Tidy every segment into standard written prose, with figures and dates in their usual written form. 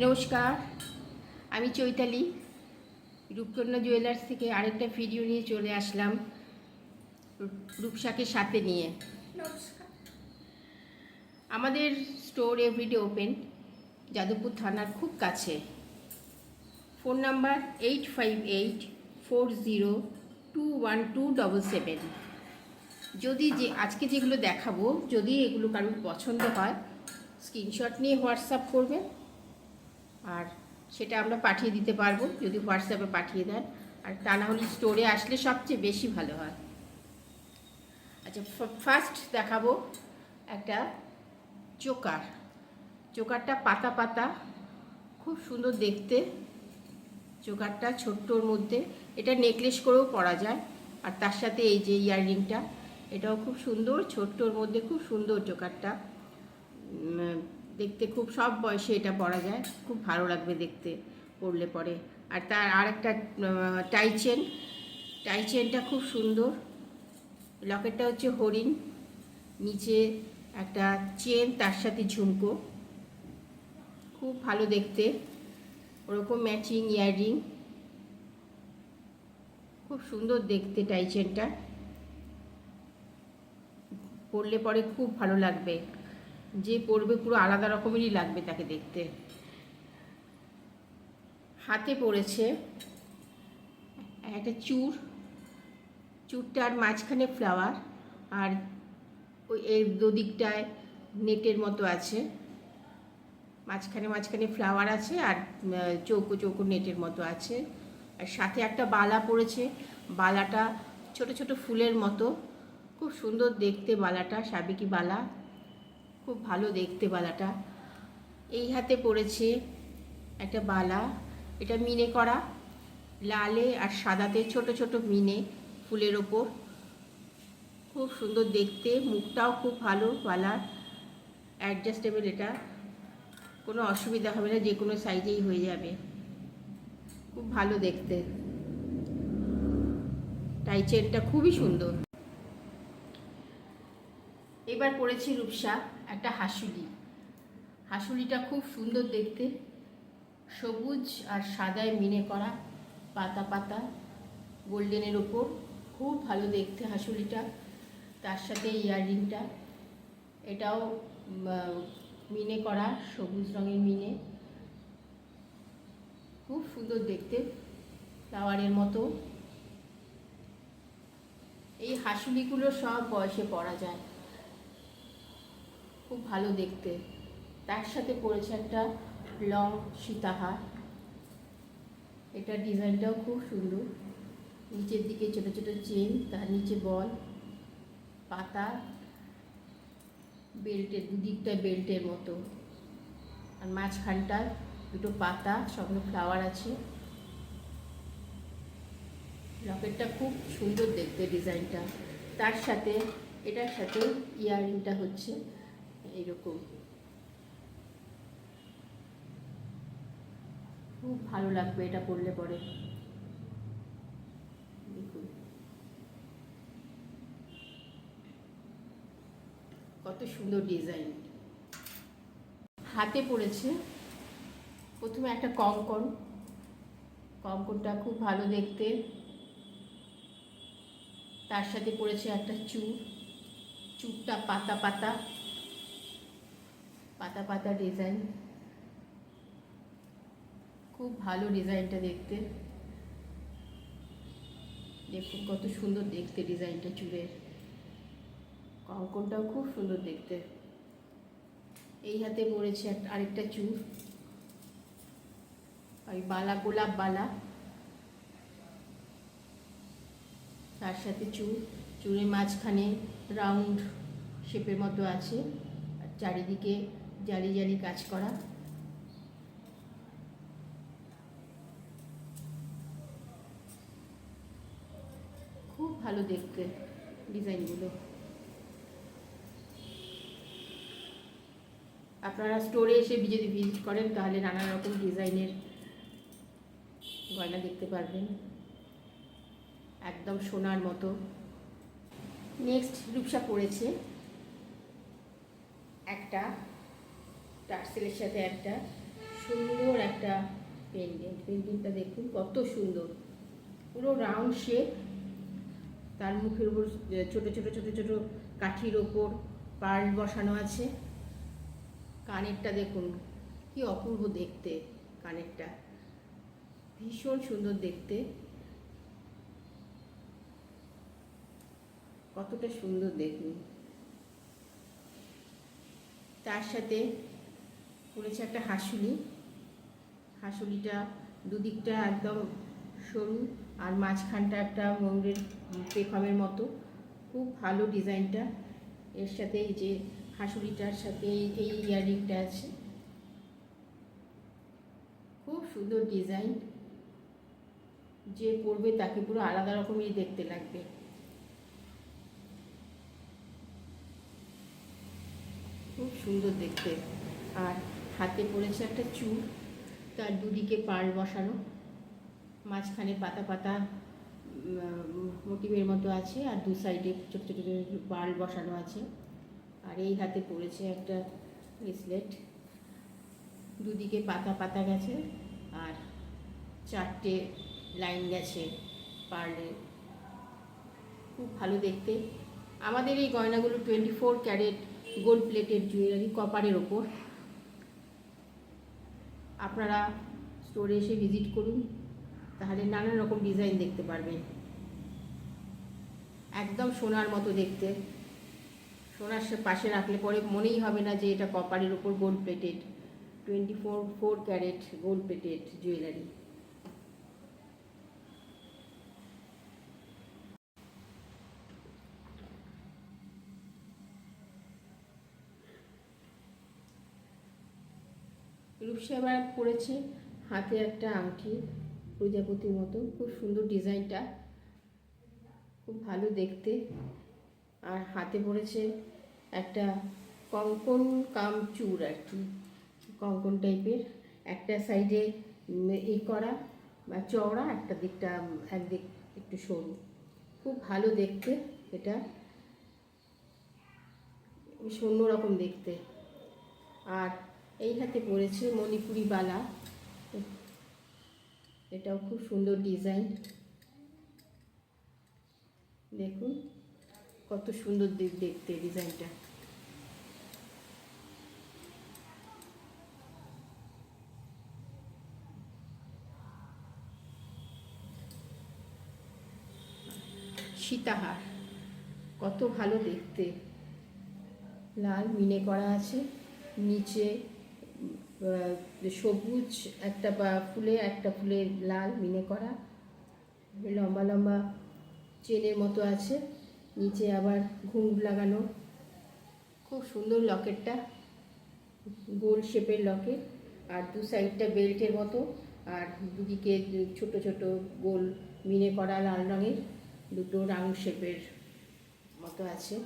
নমস্কার, আমি চৈতালি রূপকন্যা জুয়েলার্স থেকে আরেকটা ভিডিও নিয়ে চলে আসলাম রূপসাকে সাথে নিয়ে। নমস্কার। আমাদের স্টোর এভরিডে ওপেন, যাদবপুর থানার খুব কাছে। Phone number 8584021277। যদি আজকে যেগুলো দেখাবো, যদি এগুলো কারোর পছন্দ হয় স্ক্রিনশট নিয়ে হোয়াটসঅ্যাপ করবেন, আর সেটা আমরা পাঠিয়ে দিতে পারবো যদি হোয়াটসঅ্যাপে পাঠিয়ে দেন, আর তা না হলে স্টোরে আসলে সবচেয়ে বেশি ভালো হয়। আচ্ছা, ফার্স্ট দেখাবো একটা চোকারটা পাতা পাতা, খুব সুন্দর দেখতে। চোকারটা ছোট্টর মধ্যে, এটা নেকলেস করেও পরা যায়, আর তার সাথে এই যে ইয়াররিংটা, এটাও খুব সুন্দর, ছোট্টর মধ্যে খুব সুন্দর চোকারটা। দেখতে খুব সব বয়সে এটা পরা যায়, খুব ভালো লাগবে দেখতে পরলে পরে। আর তার আরেকটা টাই চেনটা খুব সুন্দর। লকেটটা হচ্ছে হরিণ, নিচে একটা চেন, তার সাথে ঝুমকো, খুব ভালো দেখতে। ওরকম ম্যাচিং ইয়াররিং, খুব সুন্দর দেখতে টাই চেনটা। পরলে পরে খুব ভালো লাগবে, যে পরবে পুরো আলাদা রকমেরই লাগবে তাকে দেখতে। হাতে পড়েছে একটা চুরটার মাঝখানে ফ্লাওয়ার, আর ওই এর দুদিকটায় নেটের মতো আছে, মাঝখানে ফ্লাওয়ার আছে, আর চৌকো চৌকো নেটের মতো আছে। আর সাথে একটা বালা পড়েছে, বালাটা ছোট ছোট ফুলের মতো, খুব সুন্দর দেখতে বালাটা, সাবেকি বালা, খুব ভালো দেখতে বালাটা। এই হাতে পড়েছে একটা বালা, এটা মিনে করা, লালে আর সাদাতে ছোট ছোট মিনে ফুলের ওপর, খুব সুন্দর দেখতে। মুখটাও খুব ভালো বালার, অ্যাডজাস্টেবল, এটা কোনো অসুবিধা হবে না, যে কোনো সাইজেই হয়ে যাবে, খুব ভালো দেখতে। টাই চেনটা খুবই সুন্দর। এবার পড়েছি রূপসা একটা হাসুলিটা খুব সুন্দর দেখতে, সবুজ আর সাদায় মিনে করা, পাতা পাতা গোল্ডেনের ওপর, খুব ভালো দেখতে হাসুলিটা। তার সাথে ইয়াররিংটা, এটাও মিনে করা, সবুজ রঙের মিনে, খুব সুন্দর দেখতে, ফ্লাওয়ারের মতো। এই হাসুলিগুলো সব বয়সে পরা যায়, খুব ভালো দেখতে। তার সাথে পড়েছে একটা লং সীতাহার, এটা ডিজাইনটাও খুব সুন্দর, নিচের দিকে ছোটো ছোটো চেন, তার নিচে বল, পাতা, বেল্টের দুদিকটা বেল্টের মতো, আর মাঝখানটায় দুটো পাতা, সবগুলো ফ্লাওয়ার আছে। লকেটটা খুব সুন্দর দেখতে ডিজাইনটা। তার সাথে এটার সাথে ইয়াররিংটা হচ্ছে এইরকম, খুব ভালো লাগবে এটা পরলে পরে। দেখুন কত সুন্দর ডিজাইন। হাতে পড়েছে প্রথমে একটা কঙ্কনটা খুব ভালো দেখতে। তার সাথে পড়েছে একটা চুরটা পাতা পাতা ডিজাইন, খুব ভালো ডিজাইনটা দেখতে। দেখুন কত সুন্দর দেখতে ডিজাইনটা চুলের, কঙ্কনটাও খুব সুন্দর দেখতে। এই হাতে পড়েছে আরেকটা চুর, ওই বালা, গোলাপ বালা, তার সাথে চুরের মাঝখানে রাউন্ড শেপের মতো আছে, আর চারিদিকে জালি জালি কাজ করা, খুব ভালো দেখতে ডিজাইনগুলো। আপনারা স্টোরে এসে যদি ভিজিট করেন তাহলে নানা রকম ডিজাইনের গয়না দেখতে পারবেন, একদম সোনার মতো। নেক্সট রূপসা পড়েছে একটা টার্সেলের সাথে একটা সুন্দর একটা পেন্টিংটা দেখুন কত সুন্দর, পুরো রাউন্ড শেপ, তার মুখের উপর ছোট ছোট ছোট ছোট কাঠির ওপর পার্ল বসানো আছে। কানেরটা দেখুন কি অপূর্ব দেখতে, কানেরটা ভীষণ সুন্দর দেখতে, কতটা সুন্দর দেখুন। তার সাথে পড়েছে একটা হাসুলি, হাসুলিটা দুদিকটা একদম সরু আর মাঝখানটা একটা ময়ূরের পেখমের মতো, খুব ভালো ডিজাইনটা। এর সাথে এই যে হাসুলিটার সাথে এই ইয়াররিংটা আছে, খুব সুন্দর ডিজাইন, যে পরবে তাকে পুরো আলাদা রকমই দেখতে লাগবে। খুব সুন্দর দেখতে। আর হাতে পড়েছে একটা চূড়, তার দুদিকে পার্ল বসানো, মাঝখানে পাতা পাতা মোটিভের মতো আছে, আর দু সাইডে ছোট ছোট পার্ল বসানো আছে। আর এই হাতে পড়েছে একটা ব্রেসলেট, দুদিকে পাতা পাতা গেছে আর চারটে লাইন গেছে পার্লের, খুব ভালো দেখতে। আমাদের এই গয়নাগুলো 24 ক্যারেট গোল্ড প্লেটেড জুয়েলারি, কপারের ওপর। আপনারা স্টোরে এসে ভিজিট করুন, তাহলে নানান রকম ডিজাইন দেখতে পারবেন। একদম সোনার মতো দেখতে, সোনার পাশে রাখলে পরে মনেই হবে না যে এটা কপারের ওপর gold plated 24 carat gold plated jewellery. Rupsa পড়েছে হাতে একটা আংটি প্রজাপতির মতো, খুব সুন্দর ডিজাইনটা, খুব ভালো দেখতে। আর হাতে পড়েছে একটা কঙ্কন কাম চূড় আর কি, কঙ্কন টাইপের, একটা সাইডে এই করা বা চওড়া, একটা দিকটা একদিক একটু সরু, খুব ভালো দেখতে। এটা বেশ অন্যরকম দেখতে। আর এই হাতে পড়েছে মণিপুরি বালা, এটাও খুব সুন্দর ডিজাইন, দেখুন কত সুন্দর দেখতে ডিজাইনটা। সীতাহার কত ভালো দেখতে, লাল মিনে করা আছে, নিচে সবুজ একটা ফুলে, একটা ফুলে লাল মিনে করা, লম্বা লম্বা চেনের মতো আছে, নিচে আবার ঘুঙুর লাগানো, খুব সুন্দর লকেটটা, গোল শেপের লকেট, আর দু সাইডটা বেল্টের মতো, আর দুদিকে ছোট ছোট গোল মিনে করা লাল রঙের দুটো রাউন্ড শেপের মতো আছে,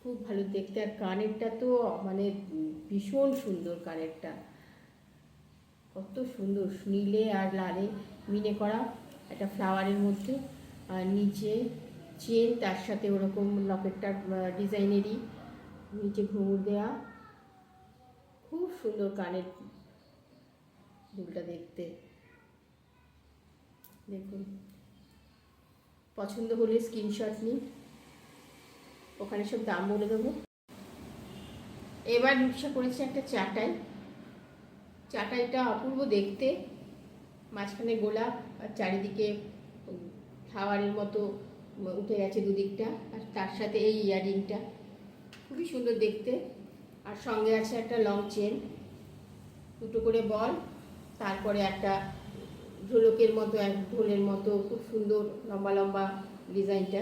খুব ভালো দেখতে। আর কানেরটা তো মানে ভীষণ সুন্দর, কানেরটা কত সুন্দর, নীলে আর লালে মিনে করা একটা ফ্লাওয়ারের মধ্যে, আর নিচে চেন, তার সাথে ওরকম লকেটটার ডিজাইনেরই নিচে ঘুঙুর দেওয়া, খুব সুন্দর কানের দুলটা দেখতে, দেখুন। পছন্দ হলে স্ক্রিনশট নিন, ওখানে সব দাম বলে দেবো। এবার রূপসা করেছে একটা চাটাই, চাটাইটা অপূর্ব দেখতে, মাঝখানে গোলাপ আর চারিদিকে ফ্লাওয়ারের মতো উঠে গেছে দুদিকটা, আর তার সাথে এই ইয়াররিংটা খুবই সুন্দর দেখতে। আর সঙ্গে আছে একটা লং চেন, দুটো করে বল, তারপরে একটা ঢোলকের মতো, এক ঢোলের মতো, খুব সুন্দর লম্বা লম্বা ডিজাইনটা।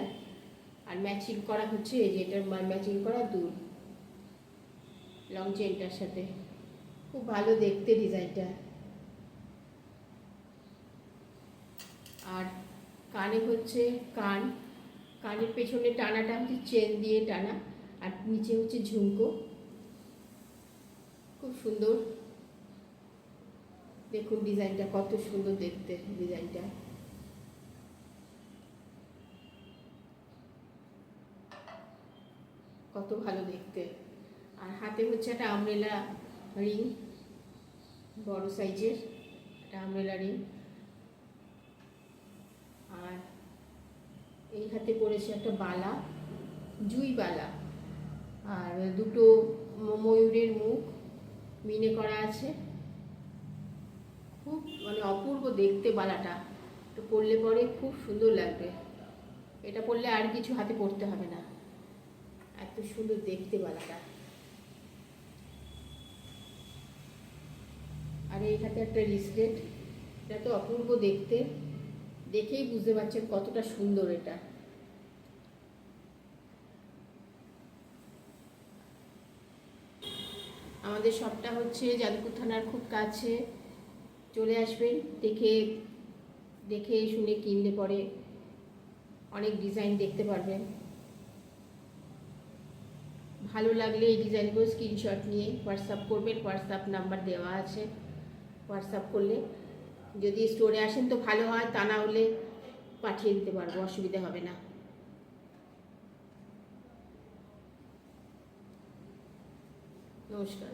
আর ম্যাচিং করা হচ্ছে এই যে এটার ম্যাচিং করা দুল লং চেনটার সাথে, খুব ভালো দেখতে ডিজাইনটা। আর কানে হচ্ছে কানের পেছনে টানাটা হচ্ছে চেন দিয়ে টানা, আর নিচে হচ্ছে ঝুমকো, খুব সুন্দর দেখুন ডিজাইনটা, কত সুন্দর দেখতে ডিজাইনটা। কত ভালো দেখতে। আর হাতে হচ্ছে একটা আমব্রেলা রিং, বড় সাইজের একটা আমব্রেলা রিং। আর এই হাতে পড়েছে একটা বালা, জুই বালা, আর দুটো ময়ূরের মুখ মিনে করা আছে। খুব মানে অপূর্ব দেখতে বালাটা, তো পরলে পরে খুব সুন্দর লাগবে। এটা পরলে আর কিছু হাতে পরতে হবে না, এত সুন্দর দেখতে বালাটা। আর এই হাতে একটা রিসলেট, এটা তো অপূর্ব দেখতে, দেখেই বুঝতে পারছেন কতটা সুন্দর এটা। আমাদের শপটা হচ্ছে যাদবপুর থানার খুব কাছে, চলে আসবেন। দেখে দেখে শুনে কিনলে পরে অনেক ডিজাইন দেখতে পারবেন। ভালো লাগলে এই ডিজাইনগুলো স্ক্রিনশট নিয়ে হোয়াটসঅ্যাপ করবেন, হোয়াটসঅ্যাপ নাম্বার দেওয়া আছে। হোয়াটসঅ্যাপ করলে যদি স্টোরে আসেন তো ভালো হয়, তা না হলে পাঠিয়ে দিতে পারবো, অসুবিধা হবে না। নমস্কার।